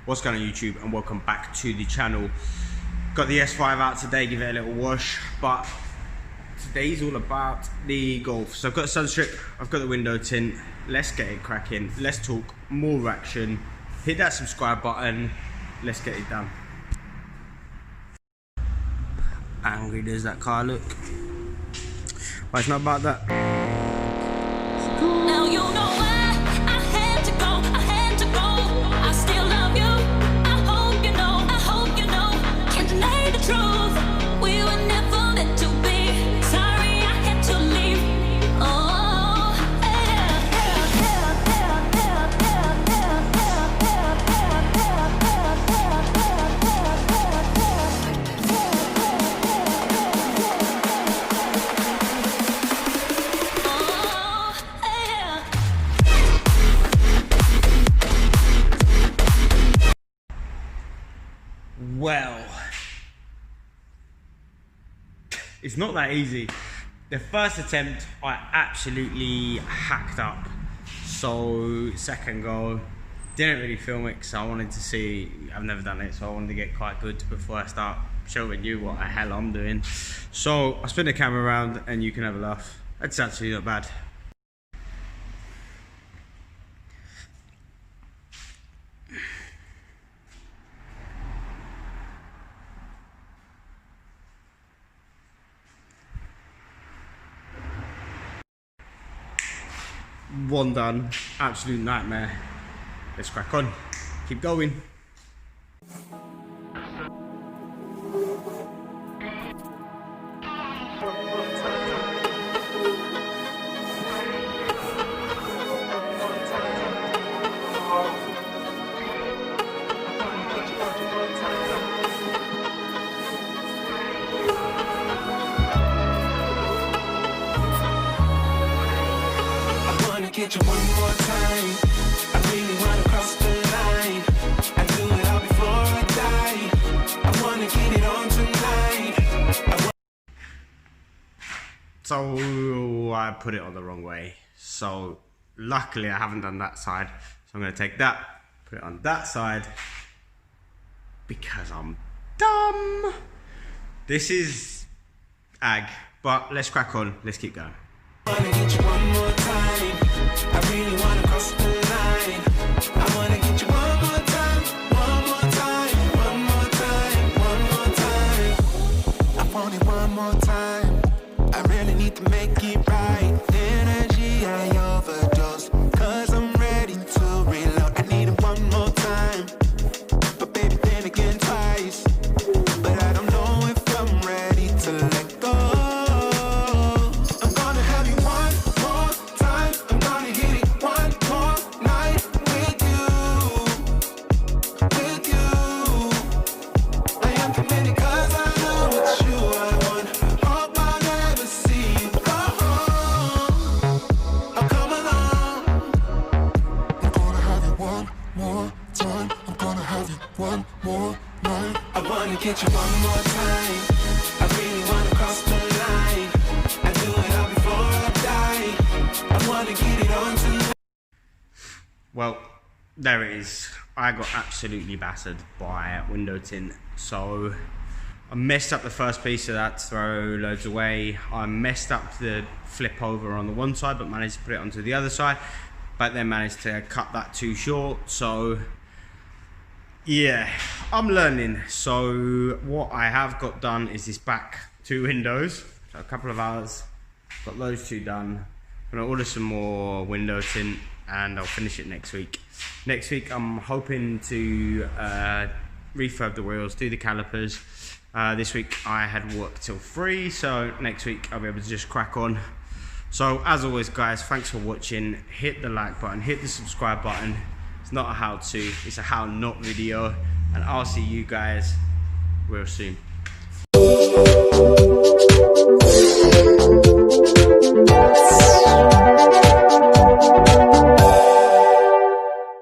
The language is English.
What's going on YouTube, and welcome back to the channel. Got the S5 out today, give it a little wash, but today's all about the Golf. So I've got a sun strip, I've got the window tint. Let's get it cracking, let's talk more action. Hit that subscribe button, let's get it done. Angry does that car look? But it's not about that. Now you know why I had to go, I had to go. I still love you, I hope you know, can't deny the truth. We were never meant to be, sorry I had to leave. Oh, well, it's not that easy. The first attempt I absolutely hacked up, so second go didn't really film it because I wanted to see, I've never done it, so I wanted to get quite good before I start showing you what the hell I'm doing. So I spin the camera around and you can have a laugh. It's actually not bad. One done, absolute nightmare. Let's crack on, keep going. Get you one more time. I really wanna cross the line. I do it all before I die. I wanna get it on tonight. So I put it on the wrong way. So luckily I haven't done that side. So I'm gonna take that, put it on that side because I'm dumb. This is ag, but let's crack on. Let's keep going. I wanna get you one more time. I really wanna cross the line. I wanna get you one more time, one more time, one more time, one more time. I want it one more time. I really need to make it right. Energy I overdose, cause I'm ready to reload. I need it one more time, but baby then again twice. But I don't know if I'm ready to let go. Get you one more time. I really wanna cross the line. I do it all before I die. I wanna get it on tonight. Well, there it is. I got absolutely battered by window tint. So I messed up the first piece of that, throw loads away. I messed up the flip over on the one side, but managed to put it onto the other side, but then managed to cut that too short. So yeah, I'm learning. So what I have got done is this back two windows. So a couple of hours, got those two done. I'm gonna order some more window tint and I'll finish it next week. Next week I'm hoping to refurb the wheels, do the calipers. This week I had work till 3, so next week I'll be able to just crack on. So as always guys, thanks for watching. Hit the like button, hit the subscribe button. It's not a how to, it's a how not video, and I'll see you guys real soon.